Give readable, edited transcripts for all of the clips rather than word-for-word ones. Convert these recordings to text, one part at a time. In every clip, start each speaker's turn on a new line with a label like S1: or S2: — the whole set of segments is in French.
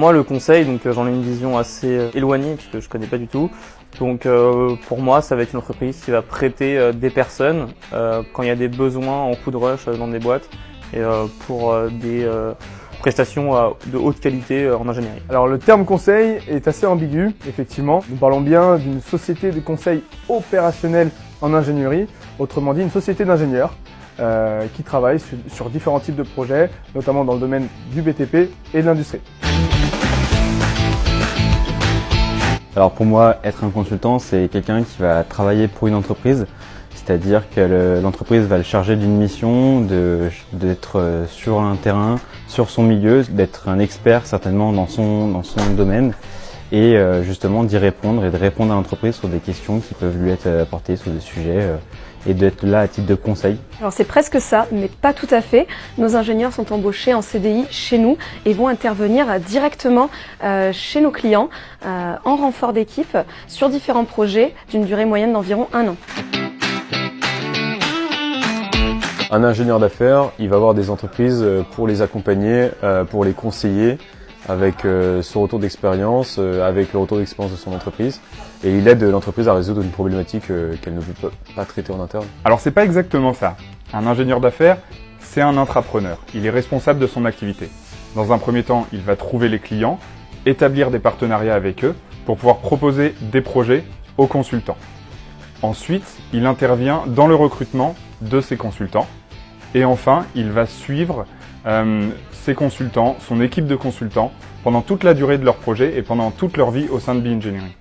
S1: moi, le conseil, donc j'en ai une vision assez éloignée puisque je connais pas du tout. Donc pour moi, ça va être une entreprise qui va prêter des personnes quand il y a des besoins en coup de rush dans des boîtes et pour des prestations de haute qualité en ingénierie.
S2: Alors le terme conseil est assez ambigu, effectivement. Nous parlons bien d'une société de conseil opérationnel en ingénierie, autrement dit une société d'ingénieurs qui travaille sur différents types de projets, notamment dans le domaine du BTP et de l'industrie.
S3: Alors pour moi, être un consultant, c'est quelqu'un qui va travailler pour une entreprise, c'est-à-dire que l'entreprise va le charger d'une mission, d'être sur un terrain, sur son milieu, d'être un expert certainement dans son domaine et justement d'y répondre et de répondre à l'entreprise sur des questions qui peuvent lui être apportées sur des sujets et d'être là à titre de conseil.
S4: Alors c'est presque ça, mais pas tout à fait. Nos ingénieurs sont embauchés en CDI chez nous et vont intervenir directement chez nos clients en renfort d'équipe sur différents projets d'une durée moyenne d'environ 1 an.
S5: Un ingénieur d'affaires, il va avoir des entreprises pour les accompagner, pour les conseiller avec son retour d'expérience, avec le retour d'expérience de son entreprise. Et il aide l'entreprise à résoudre une problématique qu'elle ne peut pas traiter en interne.
S6: Alors c'est pas exactement ça. Un ingénieur d'affaires, c'est un intrapreneur. Il est responsable de son activité. Dans un premier temps, il va trouver les clients, établir des partenariats avec eux pour pouvoir proposer des projets aux consultants. Ensuite, il intervient dans le recrutement de ces consultants. Et enfin, il va suivre ses consultants, son équipe de consultants, pendant toute la durée de leur projet et pendant toute leur vie au sein de B-Engineering.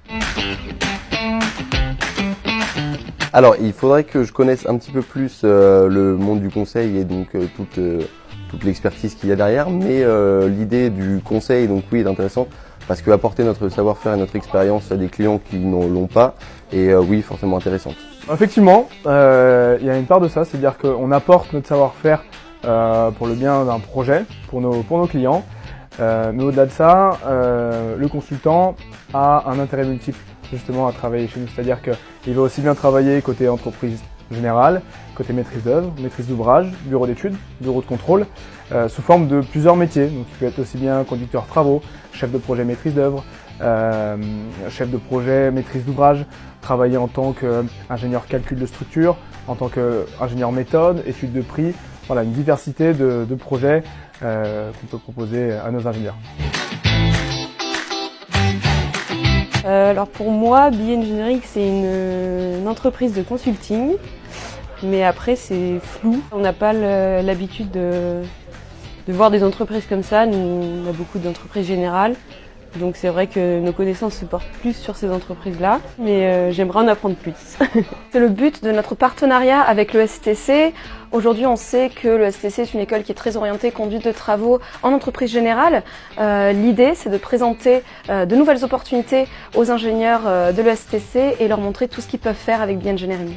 S7: Alors, il faudrait que je connaisse un petit peu plus le monde du conseil et donc toute l'expertise qu'il y a derrière, mais l'idée du conseil, donc oui, est intéressante parce que apporter notre savoir-faire et notre expérience à des clients qui n'en l'ont pas est oui, forcément intéressante.
S2: Effectivement, il y a une part de ça, c'est-à-dire qu'on apporte notre savoir-faire pour le bien d'un projet, pour nos clients. Mais au-delà de ça, le consultant a un intérêt multiple justement à travailler chez nous. C'est-à-dire qu'il va aussi bien travailler côté entreprise générale, côté maîtrise d'œuvre, maîtrise d'ouvrage, bureau d'études, bureau de contrôle, sous forme de plusieurs métiers. Donc il peut être aussi bien conducteur travaux, chef de projet maîtrise d'œuvre, chef de projet maîtrise d'ouvrage, travailler en tant qu'ingénieur calcul de structure, en tant qu'ingénieur méthode, études de prix. Voilà, une diversité de projets qu'on peut proposer à nos ingénieurs.
S8: Alors pour moi, B-Engineering, c'est une entreprise de consulting, mais après c'est flou. On n'a pas l'habitude de voir des entreprises comme ça. Nous, on a beaucoup d'entreprises générales, donc c'est vrai que nos connaissances se portent plus sur ces entreprises-là, mais j'aimerais en apprendre plus.
S4: C'est le but de notre partenariat avec le STC. Aujourd'hui, on sait que le STC est une école qui est très orientée conduite de travaux en entreprise générale. L'idée, c'est de présenter de nouvelles opportunités aux ingénieurs de l'ESTC et leur montrer tout ce qu'ils peuvent faire avec B-Engineering.